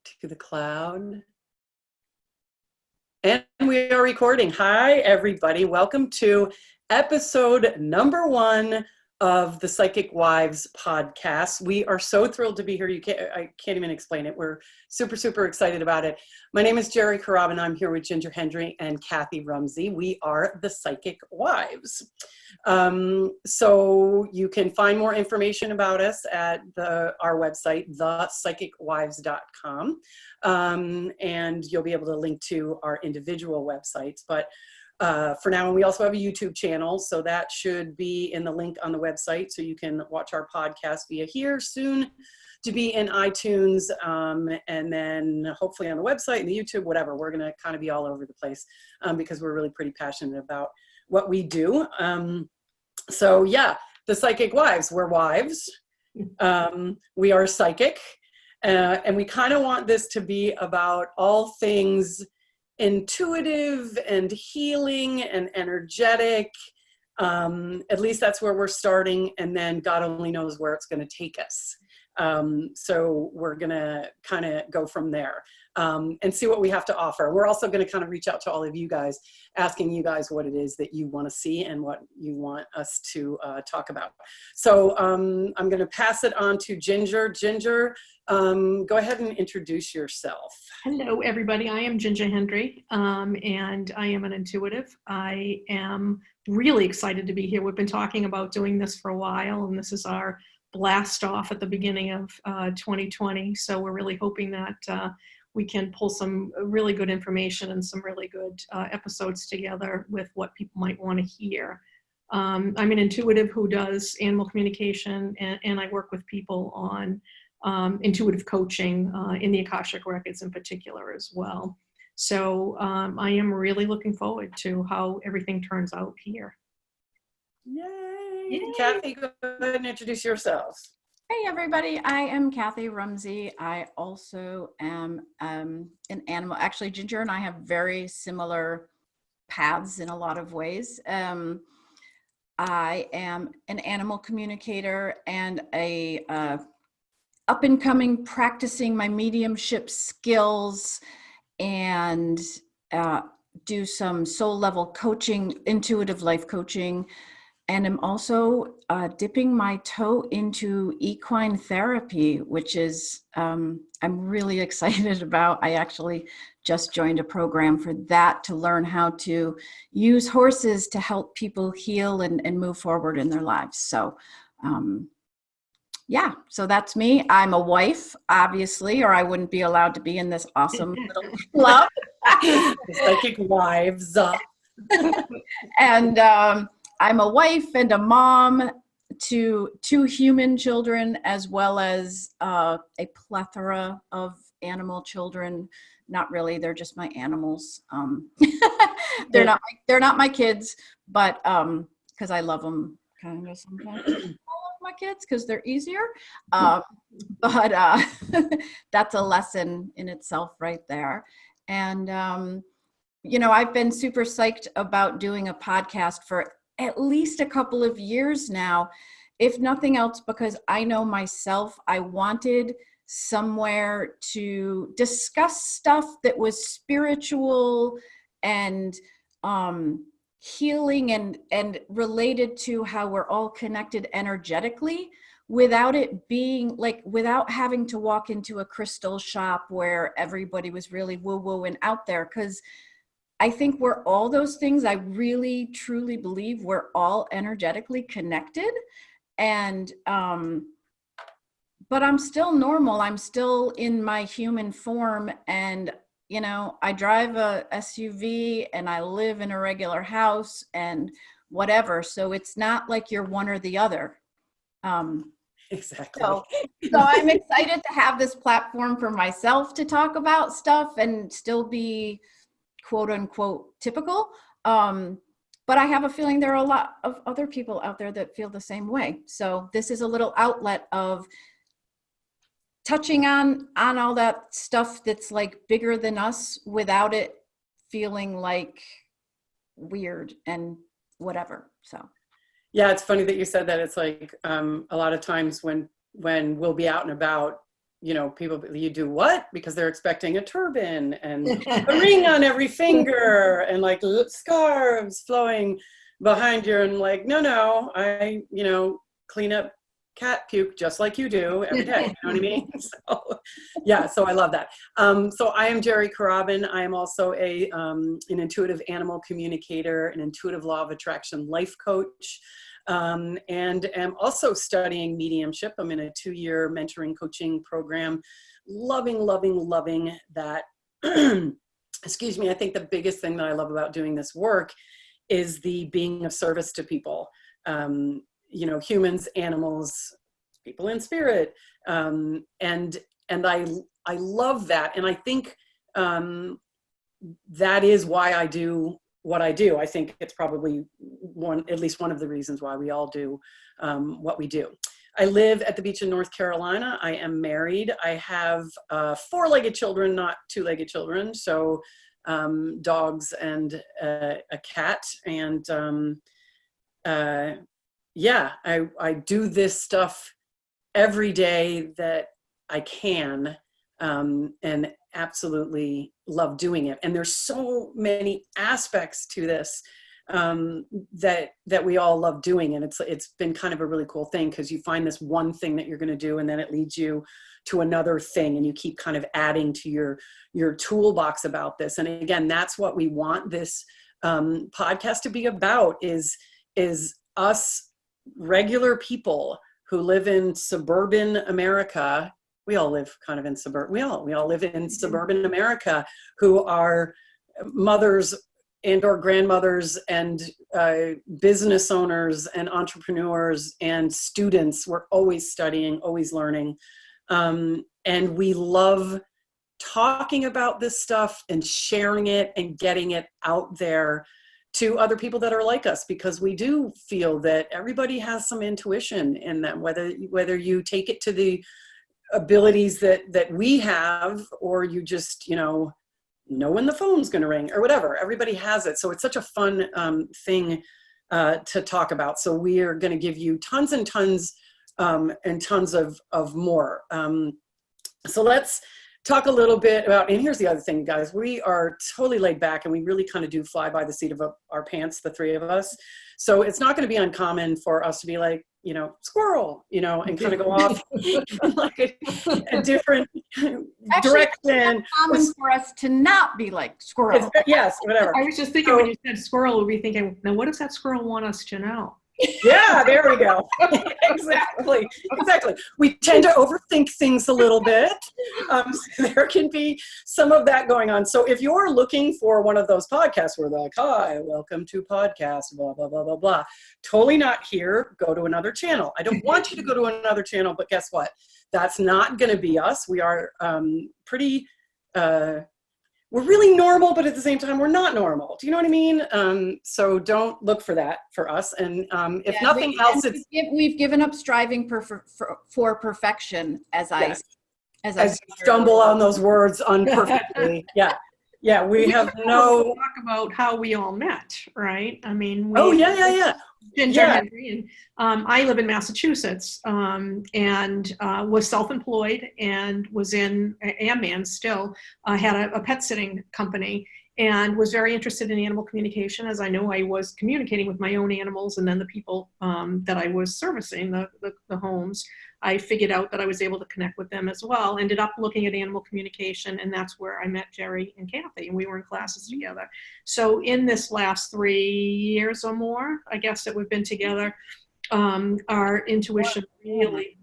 to the cloud. And we are recording. Hi, everybody. Welcome to episode number 1 of the Psychic Wives podcast. We are so thrilled to be here. I can't even explain it. We're super excited about it. My name is Jerry Karab, and I'm here with Ginger Hendry and Cathi Rumsey. We are the Psychic Wives. So you can find more information about us at our website, thepsychicwives.com. And you'll be able to link to our individual websites. But for now, and we also have a YouTube channel, so that should be in the link on the website, so you can watch our podcast via here, soon to be in iTunes, and then hopefully on the website and the YouTube, whatever. We're going to kind of be all over the place because we're really pretty passionate about what we do. So yeah, the Psychic Wives, we're wives. We are psychic, and we kind of want this to be about all things intuitive and healing and energetic. At least that's where we're starting, and then God only knows where it's going to take us. So we're going to kind of go from there and see what we have to offer. We're also going to kind of reach out to all of you guys, asking you guys what it is that you want to see and what you want us to talk about. So I'm going to pass it on to Ginger. Ginger, go ahead and introduce yourself. Hello, everybody. I am Ginger Hendry, and I am an intuitive. I am really excited to be here. We've been talking about doing this for a while, and this is our blast off at the beginning of 2020. So we're really hoping that we can pull some really good information and some really good episodes together with what people might want to hear. I'm an intuitive who does animal communication, and I work with people on intuitive coaching in the Akashic Records in particular as well. So I am really looking forward to how everything turns out here. Yay! Cathi, go ahead and introduce yourself. Hey everybody, I am Cathi Rumsey. I also am an animal. Actually, Ginger and I have very similar paths in a lot of ways. I am an animal communicator and a up and coming practicing my mediumship skills, and do some soul level coaching, intuitive life coaching. And I'm also dipping my toe into equine therapy, which is, I'm really excited about. I actually just joined a program for that to learn how to use horses to help people heal and move forward in their lives. So, yeah, so that's me. I'm a wife, obviously, or I wouldn't be allowed to be in this awesome little club. Psychic Wives. And I'm a wife and a mom to 2 human children, as well as a plethora of animal children. Not really, they're just my animals. They're not my kids, but because I love them kind of sometimes. I love my kids because they're easier. But that's a lesson in itself right there. And I've been super psyched about doing a podcast for at least a couple of years now, if nothing else, because I know myself, I wanted somewhere to discuss stuff that was spiritual and healing and related to how we're all connected energetically, without it being like, without having to walk into a crystal shop where everybody was really woo-woo and out there. Because I think we're all those things. I really, truly believe we're all energetically connected. And, but I'm still normal. I'm still in my human form. And, I drive a SUV and I live in a regular house and whatever. So it's not like you're one or the other. Exactly. So I'm excited to have this platform for myself to talk about stuff and still be quote unquote typical. But I have a feeling there are a lot of other people out there that feel the same way. So this is a little outlet of touching on all that stuff that's like bigger than us without it feeling like weird and whatever. So. Yeah, it's funny that you said that. It's like a lot of times when we'll be out and about, you know, people, you do what? Because they're expecting a turban and a ring on every finger and like scarves flowing behind you. And like, no, I, you know, clean up cat puke just like you do every day. You know what I mean? So, yeah, so I love that. So I am Jerry Carabin. I am also an intuitive animal communicator, an intuitive law of attraction life coach, and am also studying mediumship. I'm in a 2-year mentoring coaching program. Loving that. Excuse me. I think the biggest thing that I love about doing this work is the being of service to people. You know, humans, animals, people in spirit. And I love that. And I think that is why I do what I do. I think it's probably at least one of the reasons why we all do what we do. I live at the beach in North Carolina. I am married. I have 4-legged children, not 2-legged children. So dogs and a cat. And yeah, I do this stuff every day that I can, and absolutely love doing it. And there's so many aspects to this that we all love doing. And it's been kind of a really cool thing, because you find this one thing that you're going to do, and then it leads you to another thing, and you keep kind of adding to your toolbox about this. And again, that's what we want this podcast to be about, is us regular people who live in suburban America. We all live kind of in we all live in suburban America, who are mothers and or grandmothers and business owners and entrepreneurs and students. We're always studying, always learning. And we love talking about this stuff and sharing it and getting it out there to other people that are like us, because we do feel that everybody has some intuition in them, whether you take it to the abilities that we have, or you just, you know when the phone's going to ring or whatever. Everybody has it. So it's such a fun thing to talk about. So we are going to give you tons and tons and tons of more. So let's talk a little bit about, and here's the other thing, guys, we are totally laid back, and we really kind of do fly by the seat of our pants, the three of us. So it's not going to be uncommon for us to be like, squirrel, and kind of go off in like a different direction. It's common for us to not be like squirrel. Yes, whatever. I was just thinking, when you said squirrel, we'd be thinking, now what does that squirrel want us to know? Yeah, there we go. Exactly. We tend to overthink things a little bit. So there can be some of that going on. So if you're looking for one of those podcasts where they're like, hi, welcome to podcast, blah, blah, blah, blah, blah. Totally not here. Go to another channel. I don't want you to go to another channel, but guess what? That's not going to be us. We are pretty... we're really normal, but at the same time, we're not normal. Do you know what I mean? So don't look for that for us. And if nothing else, we've given up striving for perfection, as I stumble on those words unperfectly. Yeah. We have no talk about how we all met, right? I mean, yeah. Ginger Henry, and I live in Massachusetts, and was self-employed and still had a pet sitting company, and was very interested in animal communication, as I know I was communicating with my own animals, and then the people that I was servicing, the homes. I figured out that I was able to connect with them as well. Ended up looking at animal communication, and that's where I met Jerry and Cathi, and we were in classes together. So in this last 3 years or more, I guess, that we've been together, our intuition really,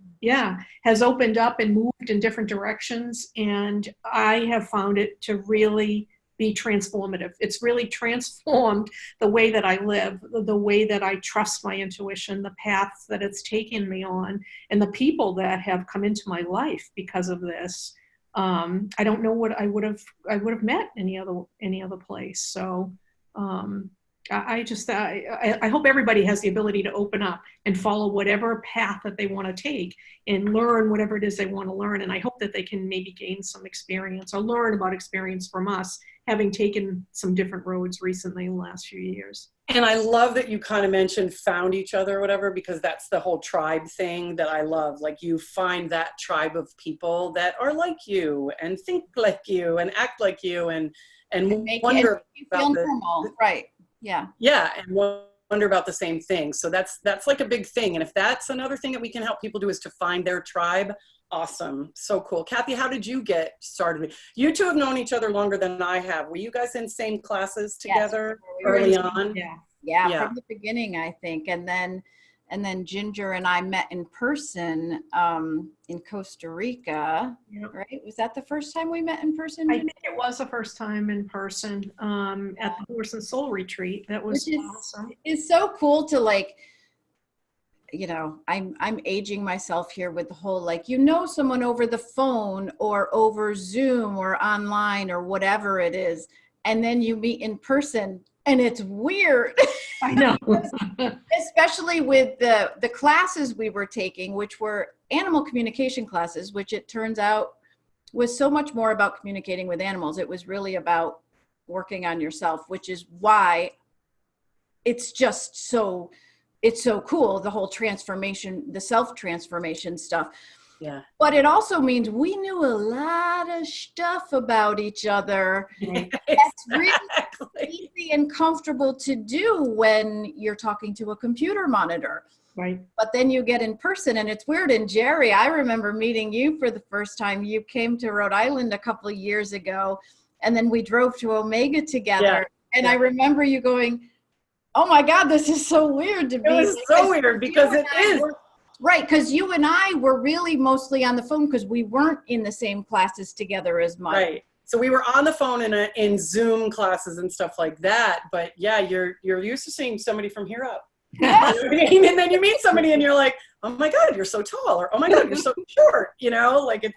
has opened up and moved in different directions, and I have found it to really be transformative. It's really transformed the way that I live, the way that I trust my intuition, the paths that it's taken me on, and the people that have come into my life because of this. I don't know what I would have met any other place. So I hope everybody has the ability to open up and follow whatever path that they want to take and learn whatever it is they want to learn. And I hope that they can maybe gain some experience or learn about experience from us, having taken some different roads recently in the last few years. And I love that you kind of mentioned found each other or whatever, because that's the whole tribe thing that I love. Like, you find that tribe of people that are like you and think like you and act like you and wonder about normal, right? Yeah. Yeah, and wonder about the same thing. So that's like a big thing. And if that's another thing that we can help people do, is to find their tribe. Awesome. So cool. Cathi, how did you get started? You two have known each other longer than I have. Were you guys in same classes together early on? Yeah, from the beginning, I think. And then Ginger and I met in person in Costa Rica, right? Was that the first time we met in person? I think it was the first time in person at the Horse and Soul Retreat. That was awesome. It's so cool to, like, you know, I'm aging myself here with the whole, like, you know, someone over the phone or over Zoom or online or whatever it is, and then you meet in person and it's weird. I know. Especially with the classes we were taking, which were animal communication classes, which it turns out was so much more about communicating with animals. It was really about working on yourself, which is why it's just so cool, the whole transformation, the self-transformation stuff. Yeah. But it also means we knew a lot of stuff about each other. That's really easy and comfortable to do when you're talking to a computer monitor. Right. But then you get in person and it's weird. And Jerry, I remember meeting you for the first time. You came to Rhode Island a couple of years ago, and then we drove to Omega together. Yeah. And I remember you going, "Oh my God, this is so weird to be." It was so weird because it is. Right, because you and I were really mostly on the phone because we weren't in the same classes together as much. Right. So we were on the phone in Zoom classes and stuff like that. But yeah, you're used to seeing somebody from here up. Yes. And then you meet somebody and you're like, "Oh my God, you're so tall," or "Oh my God, you're so short," you know, like it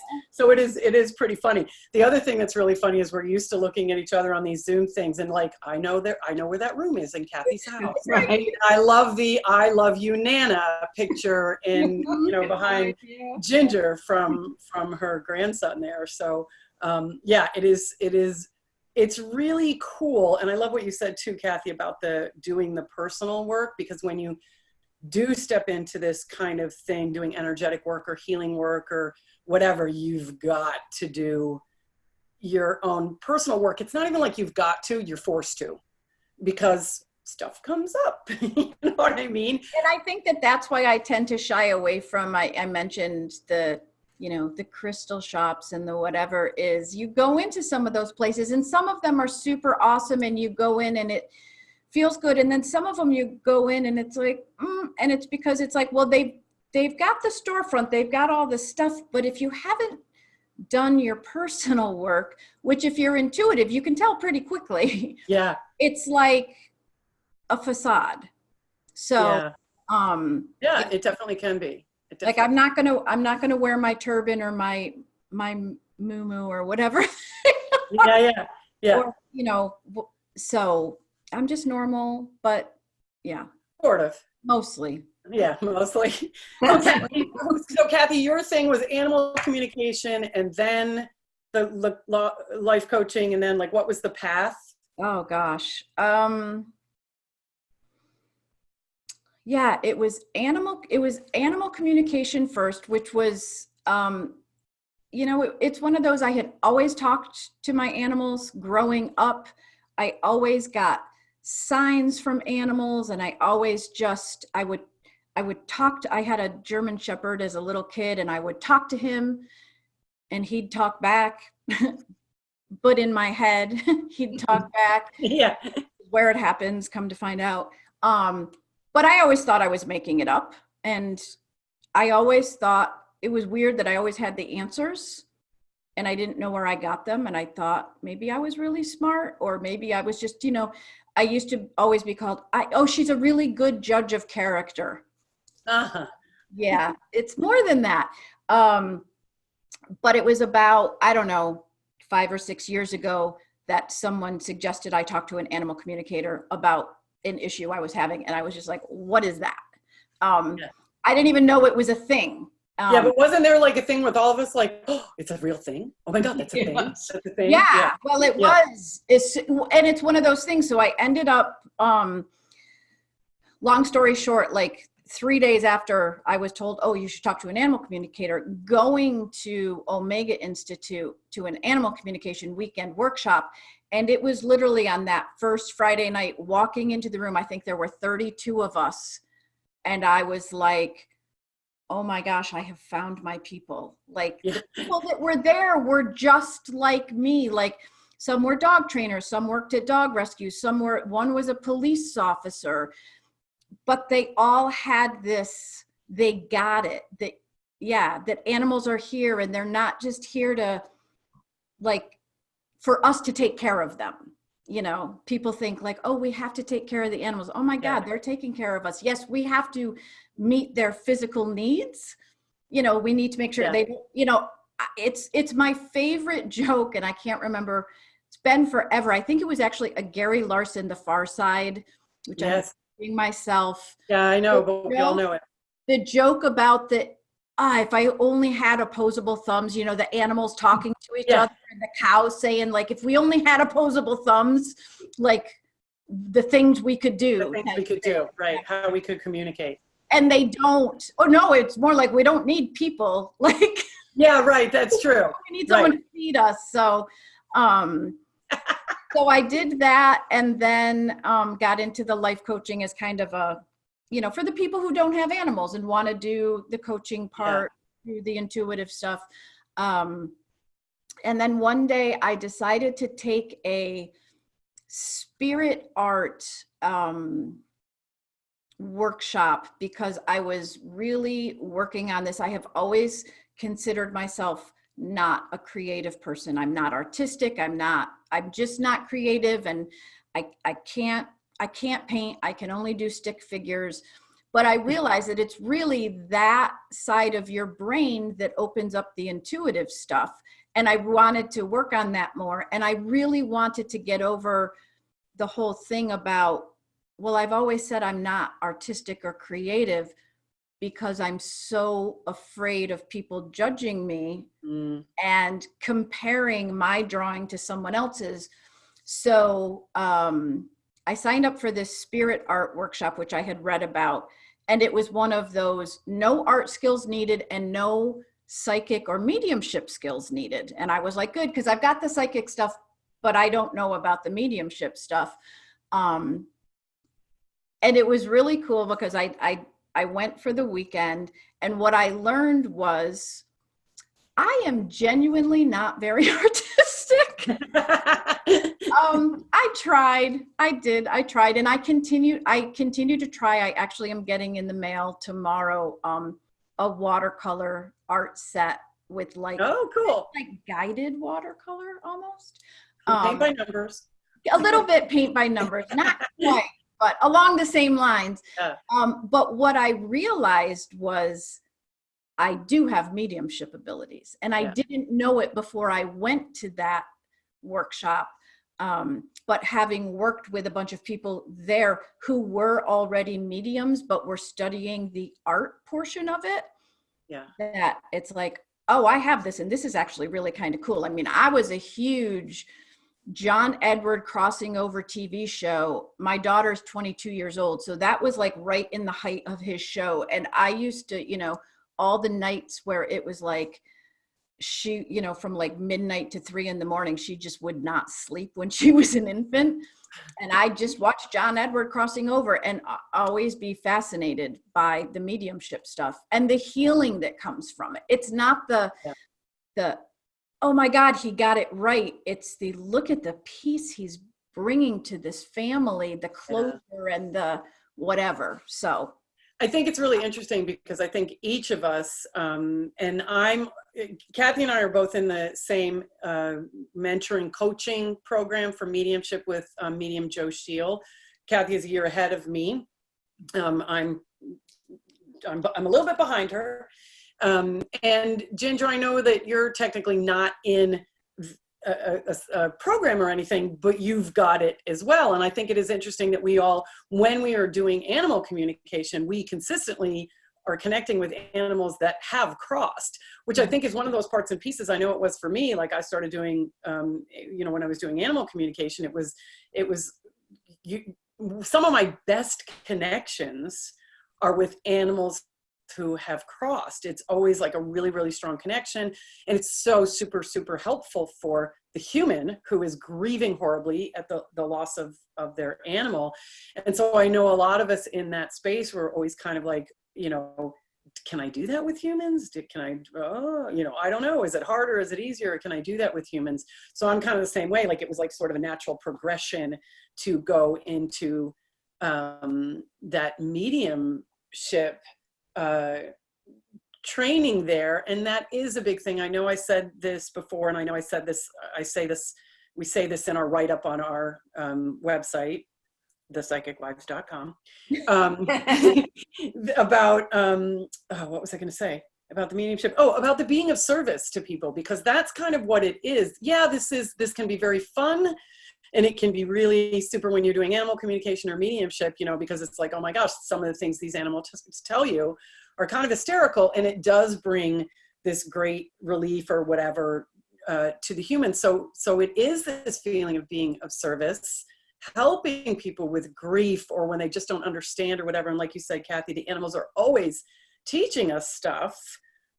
is pretty funny. The other thing that's really funny is we're used to looking at each other on these Zoom things and, like, I know where that room is in Cathy's house. Right. I love the "I love you, Nana" picture in, you know, behind Ginger from her grandson there. So yeah, it's really cool. And I love what you said too, Cathi, about doing the personal work, because when you do step into this kind of thing, doing energetic work or healing work or whatever, you've got to do your own personal work. It's not even like you've got to, you're forced to, because stuff comes up. You know what I mean? And I think that's why I tend to shy away from, I mentioned the crystal shops and the whatever is, you go into some of those places and some of them are super awesome and you go in and it feels good. And then some of them you go in and it's like, and it's because it's like, well, they've got the storefront, they've got all the stuff, but if you haven't done your personal work, which if you're intuitive, you can tell pretty quickly. Yeah. It's like a facade. So, yeah, it definitely can be. Like I'm not gonna wear my turban or my muumuu or whatever. yeah. Or, you know, so I'm just normal, but yeah. Sort of. Mostly. Yeah, mostly. Okay. So Cathi, your thing was animal communication and then the life coaching, and then, like, what was the path? Oh gosh. Yeah, it was animal communication first, which was, you know, it's one of those, I had always talked to my animals growing up. I always got signs from animals, and I always I would talk to, I had a German Shepherd as a little kid, and I would talk to him and he'd talk back, but in my head, he'd talk back. Yeah. Where it happens, come to find out. But I always thought I was making it up. And I always thought it was weird that I always had the answers and I didn't know where I got them. And I thought maybe I was really smart, or maybe I was just, you know, I used to always be called, she's a really good judge of character. Uh-huh. Yeah, it's more than that. But it was about, I don't know, 5 or 6 years ago that someone suggested I talk to an animal communicator about an issue I was having. And I was just like, what is that? Yeah. I didn't even know it was a thing. Yeah, but wasn't there like a thing with all of us like, oh, it's a real thing? Oh my God, that's a thing. Yes. That's a thing. Yeah, well, it was. And it's one of those things. So I ended up, long story short, like 3 days after I was told, oh, you should talk to an animal communicator, going to Omega Institute to an animal communication weekend workshop. And it was literally on that first Friday night, walking into the room, I think there were 32 of us. And I was like, oh my gosh, I have found my people. Like the people that were there were just like me. Like some were dog trainers, some worked at dog rescues, one was a police officer, but they all had this, they got it, that animals are here and they're not just here to like, for us to take care of them. You know, people think like, oh, we have to take care of the animals. Oh my God, they're taking care of us. Yes, we have to meet their physical needs. You know, we need to make sure they, you know, it's my favorite joke. And I can't remember, it's been forever. I think it was actually a Gary Larson, The Far Side, which I'm reading myself. Yeah, I know, but we all know it. The joke about if I only had opposable thumbs, you know, the animals talking to each other and the cows saying like, if we only had opposable thumbs, like the things we could do. The things we could do, right. How we could communicate. And they don't. Oh no, it's more like we don't need people. Like, yeah, right. That's true. We need someone to feed us. So, so I did that, and then got into the life coaching as kind of a, you know, for the people who don't have animals and want to do the coaching part, do the intuitive stuff. And then one day I decided to take a spirit art workshop because I was really working on this. I have always considered myself not a creative person. I'm not artistic. I'm just not creative. And I can't paint. I can only do stick figures. But I realize that it's really that side of your brain that opens up the intuitive stuff. And I wanted to work on that more. And I really wanted to get over the whole thing about, well, I've always said I'm not artistic or creative because I'm so afraid of people judging me and comparing my drawing to someone else's. So I signed up for this spirit art workshop, which I had read about. And it was one of those no art skills needed and no psychic or mediumship skills needed. And I was like, good, because I've got the psychic stuff, but I don't know about the mediumship stuff. And it was really cool because I went for the weekend, and what I learned was I am genuinely not very artistic. I tried, and I continue to try. I actually am getting in the mail tomorrow a watercolor art set with like, oh, cool, like guided watercolor almost. Paint by numbers. A little bit paint by numbers, not quite, but along the same lines. Yeah. But what I realized was I do have mediumship abilities, and I didn't know it before I went to that workshop. But having worked with a bunch of people there who were already mediums, but were studying the art portion of it, that it's like, oh, I have this, and this is actually really kind of cool. I mean, I was a huge John Edward crossing over TV show. My daughter's 22 years old. So that was like right in the height of his show. And I used to, you know, all the nights where it was like, she, you know, from like midnight to 3 a.m, she just would not sleep when she was an infant. And I just watched John Edward crossing over and always be fascinated by the mediumship stuff and the healing that comes from it. It's not the, oh my God, he got it right. It's the look at the peace he's bringing to this family, the closure and the whatever. So I think it's really interesting because I think each of us, and Cathi and I are both in the same mentoring coaching program for mediumship with medium Joe Shield. Cathi is a year ahead of me. I'm a little bit behind her. And Ginger, I know that you're technically not in a program or anything, but you've got it as well. And I think it is interesting that we all, when we are doing animal communication, we consistently are connecting with animals that have crossed, which I think is one of those parts and pieces. I know it was for me. Like I started doing, when I was doing animal communication, it was some of my best connections are with animals who have crossed. It's always like a really, really strong connection. And it's so super, super helpful for the human who is grieving horribly at the loss of their animal. And so I know a lot of us in that space were always kind of like, can I do that with humans? I don't know. Is it harder? Is it easier? Can I do that with humans? So I'm kind of the same way. Like it was like sort of a natural progression to go into that mediumship training there. And that is a big thing. I know I said this before, and I know we say this in our write-up on our website, thepsychicwives.com, about, what was I going to say? About the mediumship? Oh, about the being of service to people, because that's kind of what it is. Yeah, this can be very fun. And it can be really super when you're doing animal communication or mediumship, because it's like, oh my gosh, some of the things these animals tell you are kind of hysterical. And it does bring this great relief or whatever to the human. So it is this feeling of being of service, helping people with grief or when they just don't understand or whatever. And like you said, Cathi, the animals are always teaching us stuff.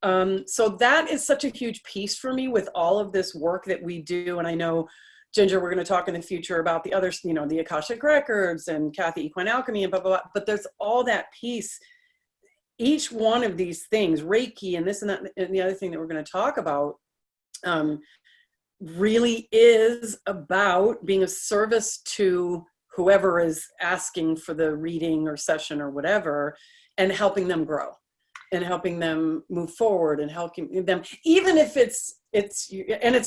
So that is such a huge piece for me with all of this work that we do. And I know, Ginger, we're going to talk in the future about the others, the Akashic Records and Cathi Equine Alchemy and blah, blah, blah. But there's all that piece. Each one of these things, Reiki and this and that, and the other thing that we're going to talk about really is about being of service to whoever is asking for the reading or session or whatever, and helping them grow and helping them move forward and helping them, even if it's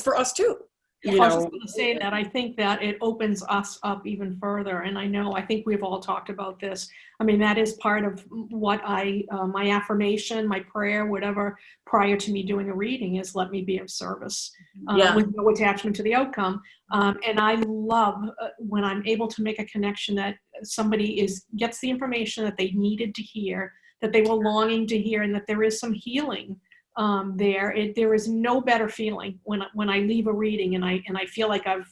for us too. I was just going to say that I think that it opens us up even further. And I think we've all talked about this. I mean, that is part of what my affirmation, my prayer, whatever, prior to me doing a reading is let me be of service with no attachment to the outcome. And I love when I'm able to make a connection that somebody gets the information that they needed to hear, that they were longing to hear, and that there is some healing there is no better feeling when I leave a reading and I feel like I've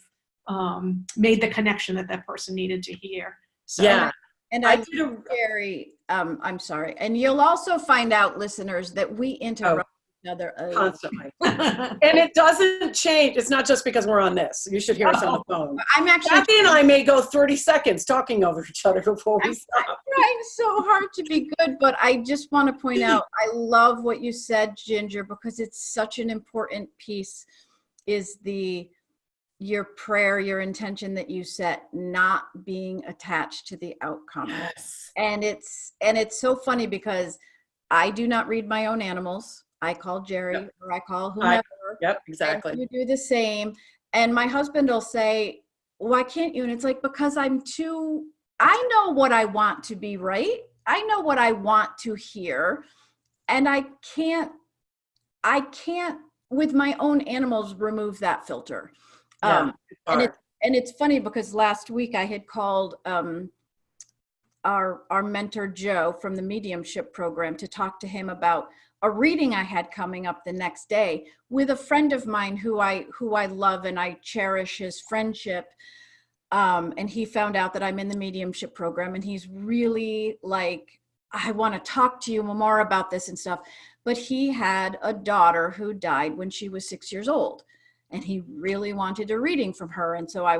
made the connection that person needed to hear. So, yeah. And I did Gary, I'm sorry. And you'll also find out, listeners, that we interrupt each other constantly. And it doesn't change. It's not just because we're on this. You should hear us on the phone. I'm actually Cathi and I may go 30 seconds talking over each other before we stop. I'm trying so hard to be good, but I just want to point out, I love what you said, Ginger, because it's such an important piece, is your prayer, your intention that you set, not being attached to the outcome. Yes. And it's so funny because I do not read my own animals. I call Jerry or I call whomever. Yep, exactly. You do the same. And my husband will say, why can't you? And it's like, because I know what I want to be right. I know what I want to hear. And I can't with my own animals remove that filter. And it's funny because last week I had called our mentor Joe from the Mediumship program to talk to him about a reading I had coming up the next day with a friend of mine who I love and I cherish his friendship. And he found out that I'm in the Mediumship program, and he's really like, I want to talk to you more about this and stuff. But he had a daughter who died when she was 6 years old, and he really wanted a reading from her. And so I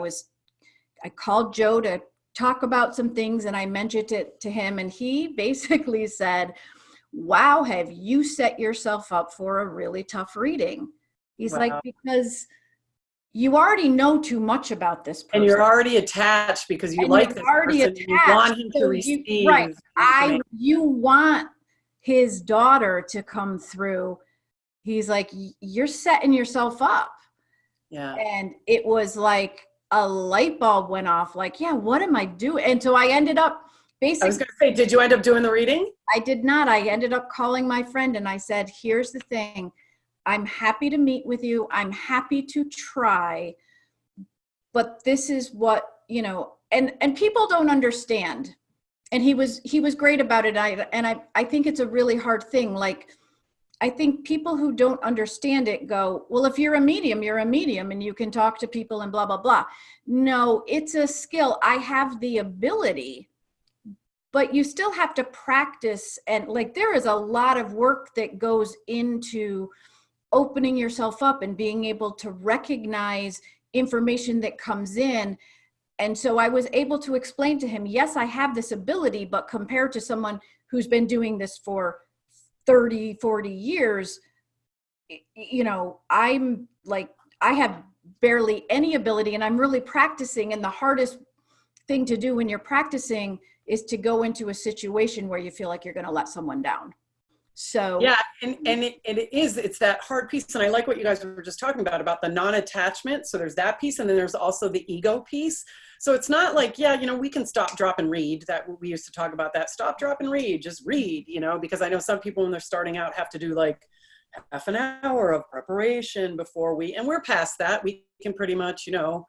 called Joe to talk about some things, and I mentioned it to him, and he basically said, wow, have you set yourself up for a really tough reading? He's like, because you already know too much about this person. And you're already attached because you like this person. Attached. You want him to receive. Right. You want his daughter to come through. He's like, you're setting yourself up. Yeah. And it was like a light bulb went off, like, yeah, what am I doing? And so I ended up basically. I was going to say, did you end up doing the reading? I did not. I ended up calling my friend and I said, here's the thing. I'm happy to meet with you. I'm happy to try, but this is what, you know, and people don't understand. And he was great about it. I think it's a really hard thing. Like, I think people who don't understand it go, well, if you're a medium and you can talk to people and blah, blah, blah. No, it's a skill. I have the ability, but you still have to practice. And like, there is a lot of work that goes into opening yourself up and being able to recognize information that comes in. And so I was able to explain to him, yes, I have this ability, but compared to someone who's been doing this for 30, 40 years, you know, I'm like, I have barely any ability, and I'm really practicing. And the hardest thing to do when you're practicing is to go into a situation where you feel like you're going to let someone down. So yeah, and it's that hard piece. And I like what you guys were just talking about the non-attachment. So there's that piece, and then there's also the ego piece. So it's not like, yeah, you know, we can stop, drop, and read. That we used to talk about that. Stop, drop, and read. Just read, you know, because I know some people when they're starting out have to do like half an hour of preparation before and we're past that. We can pretty much, you know,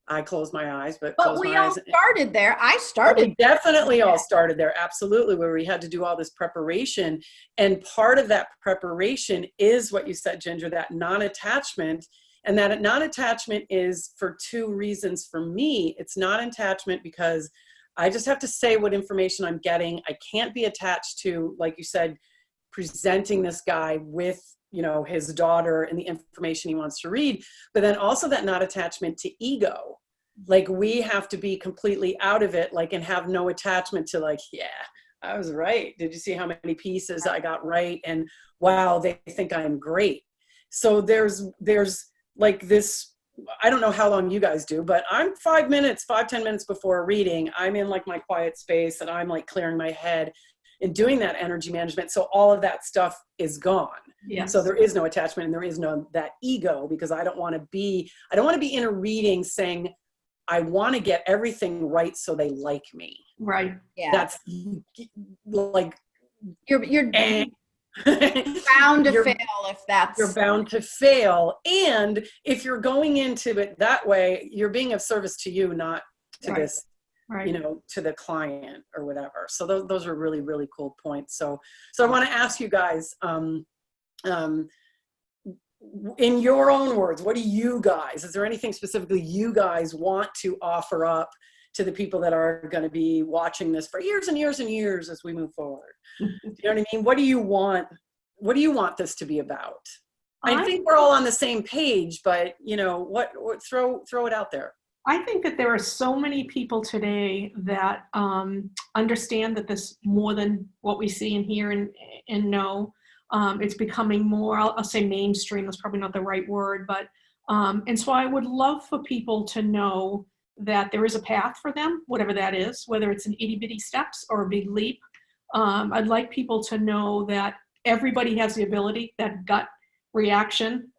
I close my eyes, but we all started there. I started. We definitely all started there. Absolutely. Where we had to do all this preparation. And part of that preparation is what you said, Ginger, that non-attachment. And that non-attachment is for two reasons for me. It's non-attachment because I just have to say what information I'm getting. I can't be attached to, like you said, presenting this guy with, you know, his daughter and the information he wants to read, but then also that not attachment to ego. Like we have to be completely out of it, like, and have no attachment to like, yeah, I was right. Did you see how many pieces I got right? And wow, they think I'm great. So there's like this, I don't know how long you guys do, but I'm 10 minutes before a reading, I'm in like my quiet space and I'm like clearing my head and doing that energy management. So all of that stuff is gone. Yes. So there is no attachment and there is no that ego, because I don't want to be in a reading saying, I want to get everything right so they like me. Right. Yeah. That's like, you're bound to fail if that's. You're bound to fail. And if you're going into it that way, you're being of service to you, not to this, you know, to the client or whatever. So those are really, really cool points. So I want to ask you guys, in your own words, what do you guys, is there anything specifically you guys want to offer up to the people that are going to be watching this for years and years and years as we move forward? You know what I mean? What do you want this to be about? I think we're all on the same page, but you know, what throw it out there. I think that there are so many people today that understand that this more than what we see and hear and know. It's becoming more, I'll say mainstream, that's probably not the right word, but, and so I would love for people to know that there is a path for them, whatever that is, whether it's an itty bitty steps or a big leap. I'd like people to know that everybody has the ability, that gut reaction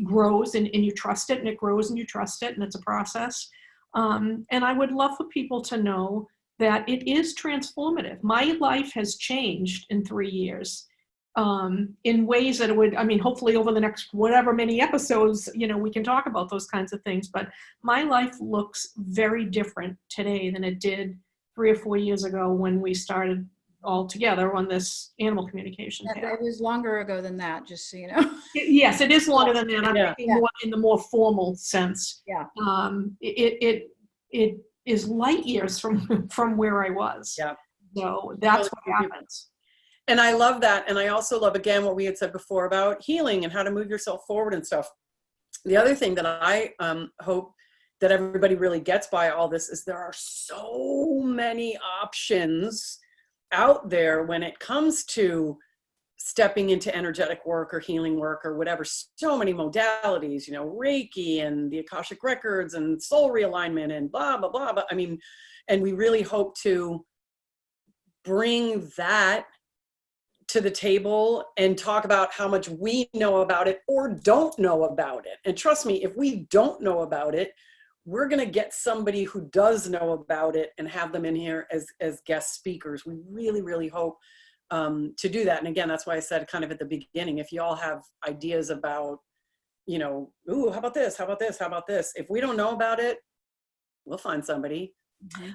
grows and you trust it, and it grows and you trust it, and it's a process. And I would love for people to know that it is transformative. My life has changed in 3 years. In ways that it would, I mean, hopefully over the next whatever many episodes, you know, we can talk about those kinds of things, but my life looks very different today than it did 3 or 4 years ago when we started all together on this animal communication path. It was longer ago than that, just so you know. Yes, it is longer than that. I'm thinking more in the more formal sense. Yeah. It is light years from where I was. Yeah. So that's what happens. And I love that. And I also love, again, what we had said before about healing and how to move yourself forward and stuff. The other thing that I hope that everybody really gets by all this is there are so many options out there when it comes to stepping into energetic work or healing work or whatever. So many modalities, you know, Reiki and the Akashic Records and soul realignment and blah, blah, blah. But I mean, and we really hope to bring that to the table and talk about how much we know about it or don't know about it. And trust me, if we don't know about it, we're going to get somebody who does know about it and have them in here as guest speakers. We really, really hope to do that. And again, that's why I said kind of at the beginning, if you all have ideas about, you know, ooh, how about this? How about this? How about this? If we don't know about it, we'll find somebody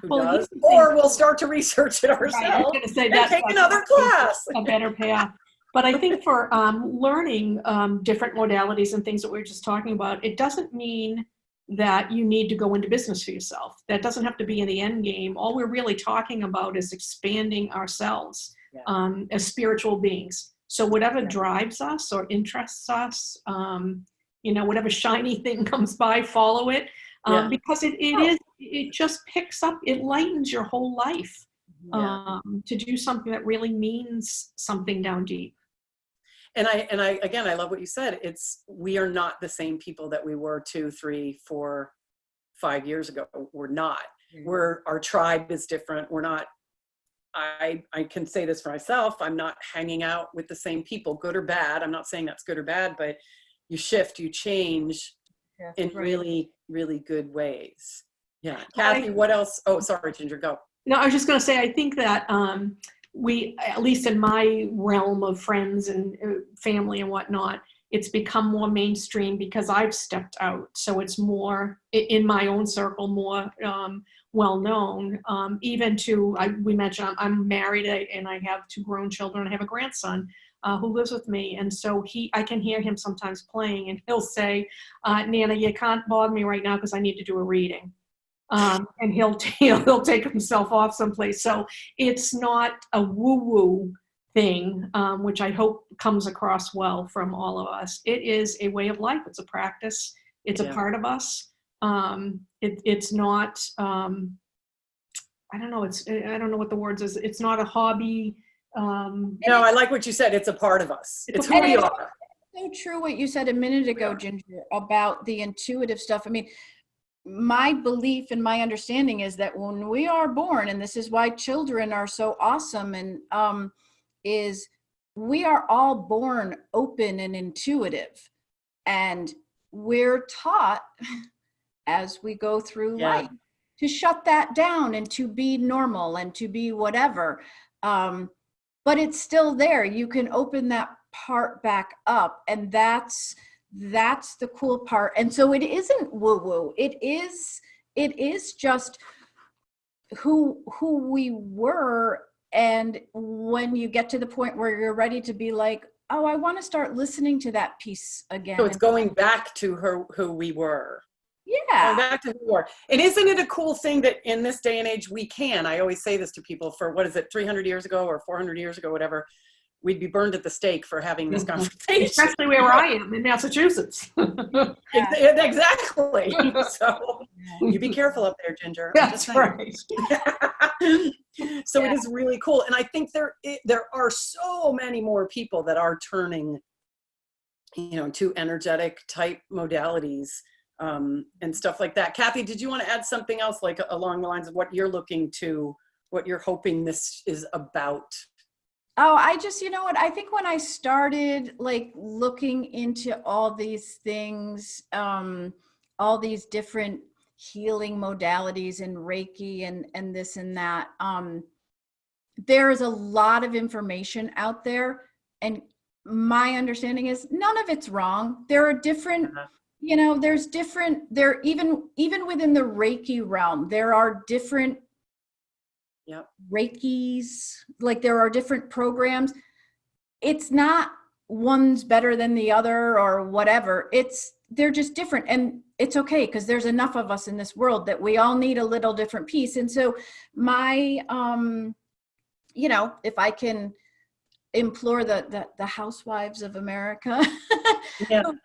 who does, or we'll start to research it ourselves and take another class. A better path. But I think for learning different modalities and things that we were just talking about, it doesn't mean that you need to go into business for yourself. That doesn't have to be in the end game. All we're really talking about is expanding ourselves as spiritual beings. So whatever drives us or interests us, you know, whatever shiny thing comes by, follow it. Because it just picks up, it lightens your whole life to do something that really means something down deep. And I again, I love what you said. We are not the same people that we were 2, 3, 4, 5 years ago. We're not. Our tribe is different. We're not. I can say this for myself. I'm not hanging out with the same people, good or bad. I'm not saying that's good or bad, but you shift, you change in really, really good ways. Yeah. Cathi, what else? Oh, sorry, Ginger, go. No, I was just going to say, I think that we, at least in my realm of friends and family and whatnot, it's become more mainstream because I've stepped out. So it's more in my own circle, more well known. Even we mentioned I'm married and I have 2 grown children. I have a grandson who lives with me. And so I can hear him sometimes playing and he'll say, Nana, you can't bother me right now because I need to do a reading. And he'll take himself off someplace. So it's not a woo-woo thing, which I hope comes across well from all of us. It is a way of life. It's a practice. It's a part of us. It's not, I don't know. I don't know what the words is. It's not a hobby. No, I like what you said. It's a part of us. It's who we are. So true what you said a minute ago, Ginger, about the intuitive stuff. I mean, my belief and my understanding is that when we are born, and this is why children are so awesome, and is we are all born open and intuitive, and we're taught as we go through life to shut that down and to be normal and to be whatever. But it's still there. You can open that part back up, and that's the cool part. And so it isn't woo-woo. It is just who we were. And when you get to the point where you're ready to be like, oh, I want to start listening to that piece again. So it's going back to who we were. Yeah. Going back to who we were. And isn't it a cool thing that in this day and age we can? I always say this to people, for what is it, 300 years ago or 400 years ago, whatever, we'd be burned at the stake for having this conversation. Especially where I am in Massachusetts. Exactly. So you be careful up there, Ginger. That's right. So it is really cool. And I think there are so many more people that are turning, to energetic type modalities and stuff like that. Cathi, did you want to add something else, like along the lines of what you're hoping this is about? Oh, I just, I think when I started like looking into all these things, all these different healing modalities and Reiki and this and that, there is a lot of information out there. And my understanding is none of it's wrong. There are different, even within the Reiki realm, there are different Reikis, like there are different programs. It's not one's better than the other or whatever. They're just different, and it's okay because there's enough of us in this world that we all need a little different piece. And so my, if I can implore the housewives of America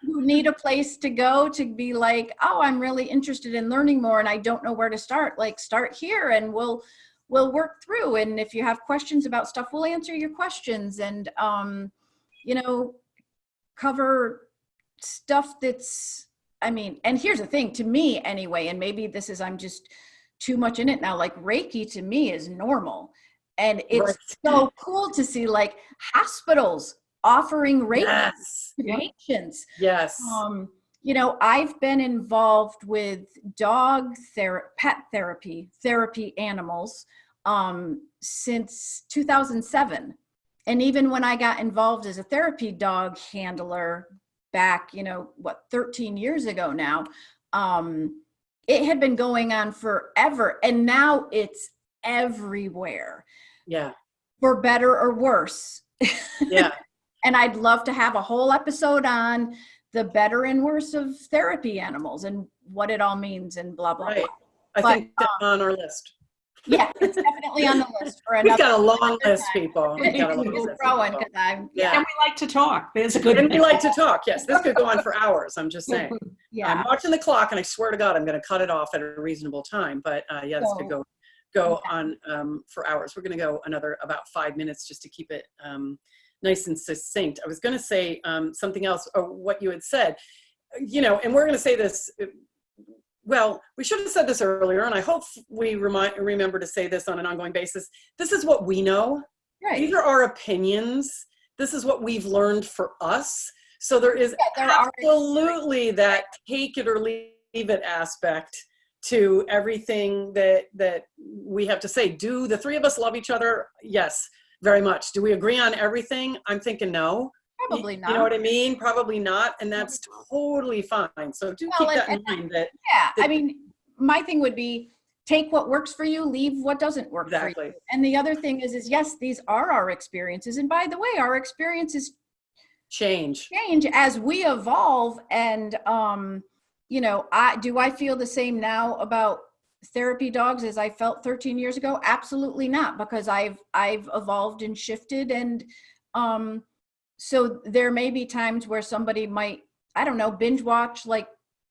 who need a place to go to be like, oh, I'm really interested in learning more and I don't know where to start, like start here and we'll work through. And if you have questions about stuff, we'll answer your questions and, cover stuff that's, and here's the thing to me anyway, and maybe I'm just too much in it now, like Reiki to me is normal. And it's so cool to see like hospitals offering Reiki to patients. Yes. I've been involved with pet therapy animals, since 2007. And even when I got involved as a therapy dog handler back, 13 years ago now, it had been going on forever. And now it's everywhere. Yeah. For better or worse. Yeah. And I'd love to have a whole episode on the better and worse of therapy animals and what it all means and blah, blah, Right. blah. I think that's on our list. Yeah, it's definitely on the list for another. We've got a long list, people. We've got a long Keep list. growing because I'm, Yeah. And we like to talk. There's a good And we thing. like to talk. Yes, this could go on for hours. I'm just saying. yeah. I'm watching the clock, and I swear to God, I'm going to cut it off at a reasonable time. But yeah, this could go on for hours. We're going to go another about 5 minutes just to keep it nice and succinct. I was going to say something else, or what you had said, and we're going to say this. Well, we should have said this earlier, and I hope we remember to say this on an ongoing basis. This is what we know. Right. These are our opinions. This is what we've learned for us. So there is absolutely that take it or leave it aspect to everything that we have to say. Do the three of us love each other? Yes, very much. Do we agree on everything? I'm thinking no. Probably not. You know what I mean? Probably not. And that's totally fine. So do keep that in mind. I mean, my thing would be take what works for you, leave what doesn't work for you. And the other thing is yes, these are our experiences. And by the way, our experiences change as we evolve. And, do I feel the same now about therapy dogs as I felt 13 years ago? Absolutely not, because I've evolved and shifted. And, so there may be times where somebody might, I don't know, binge watch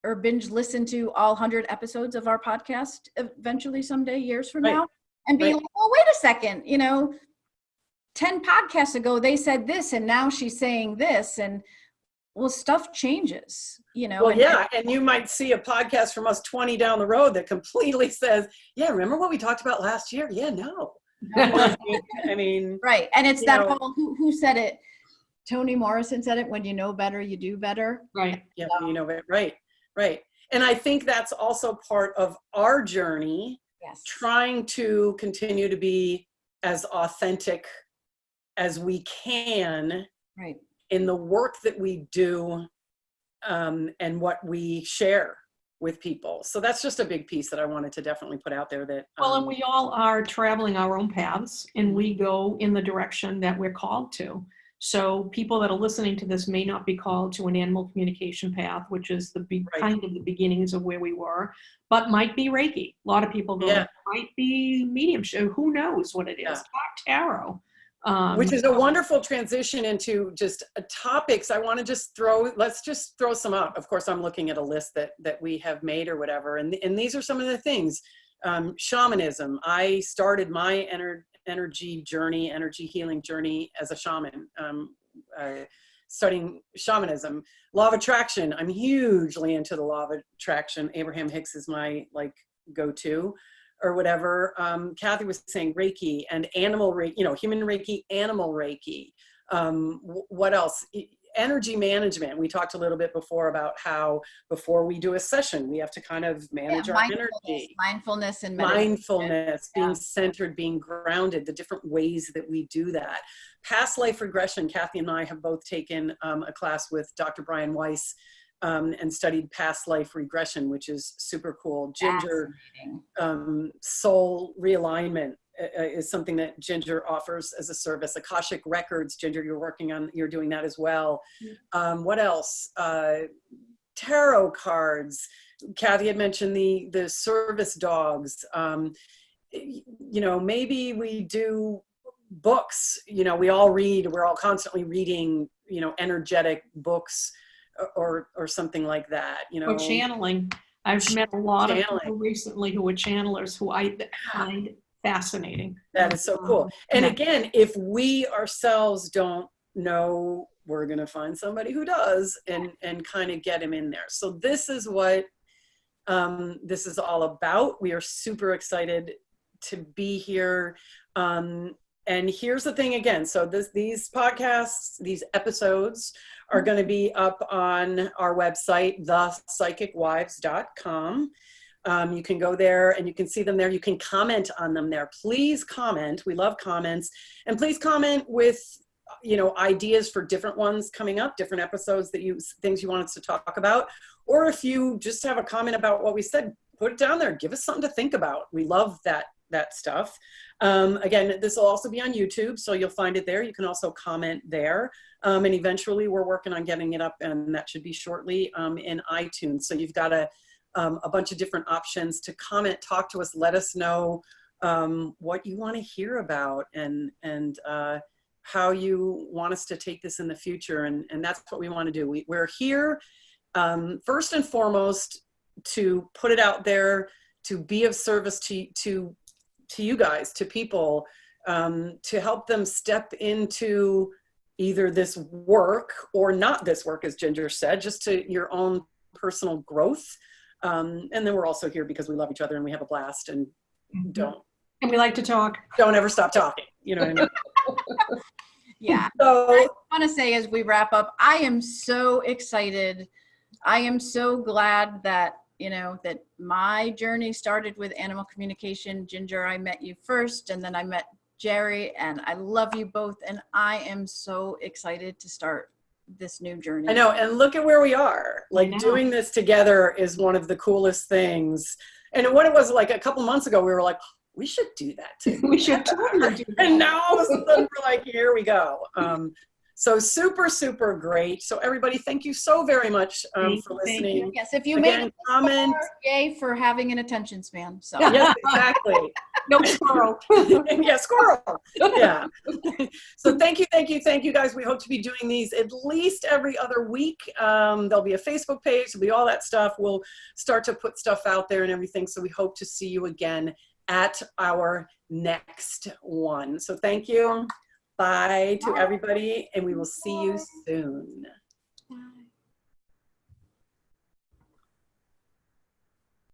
or binge listen to all 100 episodes of our podcast eventually someday, years from now, and be like, well, wait a second, 10 podcasts ago, they said this, and now she's saying this. And well, stuff changes, Well, and you might see a podcast from us 20 down the road that completely says, yeah, remember what we talked about last year? Yeah, no. I mean. Right. And it's that whole, who said it? Toni Morrison said it, when you know better, you do better. Right. Yeah, right. And I think that's also part of our journey, trying to continue to be as authentic as we can in the work that we do and what we share with people. So that's just a big piece that I wanted to definitely put out there. That and we all are traveling our own paths, and we go in the direction that we're called to. So people that are listening to this may not be called to an animal communication path, which is kind of the beginnings of where we were, but might be Reiki. A lot of people go, might be mediumship. Who knows what it is? Talk tarot. Which is a wonderful transition into just topics. I want to let's just throw some out. Of course, I'm looking at a list that we have made or whatever. And these are some of the things. Shamanism. I started my energy healing journey as a shaman, studying shamanism. Law of attraction. I'm hugely into the law of attraction. Abraham Hicks is my go-to or whatever. Cathi was saying Reiki and animal Reiki, human Reiki, animal Reiki. What else? Energy management. We talked a little bit before about how before we do a session, we have to kind of manage our energy. Mindfulness, being centered, being grounded, the different ways that we do that. Past life regression. Cathi and I have both taken a class with Dr. Brian Weiss and studied past life regression, which is super cool. Ginger, soul realignment is something that Ginger offers as a service. Akashic Records, Ginger, you're doing that as well. What else? Tarot cards. Cathi had mentioned the service dogs. Maybe we do books. We all read. We're all constantly reading. Energetic books or something like that. Or channeling. I've met a lot of people recently who are channelers who I find fascinating. That is so cool. And again, if we ourselves don't know, we're going to find somebody who does and kind of get him in there. So this is what this is all about. We are super excited to be here. And here's the thing again. So these podcasts, these episodes are going to be up on our website, thepsychicwives.com. You can go there and you can see them there. You can comment on them there. Please comment. We love comments. And please comment with ideas for different ones coming up, different episodes things you want us to talk about, or if you just have a comment about what we said, put it down there. Give us something to think about. We love that stuff. Again, this will also be on YouTube, so you'll find it there. You can also comment there. And eventually we're working on getting it up, and that should be shortly in iTunes. So you've got a bunch of different options to comment, talk to us, let us know what you want to hear about, and how you want us to take this in the future. And that's what we want to do. We're here first and foremost to put it out there, to be of service to you guys, to people, to help them step into either this work or not this work, as Ginger said, just to your own personal growth. And then we're also here because we love each other and we have a blast, and and we like to talk. Don't ever stop talking. You know what I mean? Yeah. So I want to say, as we wrap up, I am so excited. I am so glad that, that my journey started with animal communication. Ginger, I met you first, and then I met Jerry, and I love you both. And I am so excited to start this new journey. I know. And look at where we are. Like, doing this together is one of the coolest things. And when it was like a couple months ago, we were like, we should do that too. We should totally do that. And now all of a sudden we're like, here we go. So super, super great. So everybody, thank you so very much for listening. Yes, if you Again, made it comment. yay for having an attention span. So Yes, exactly. No squirrel. Yeah, squirrel. Yeah. So thank you guys. We hope to be doing these at least every other week. There'll be a Facebook page, there'll be all that stuff. We'll start to put stuff out there and everything. So we hope to see you again at our next one. So thank you. Bye to everybody, and we will see you soon.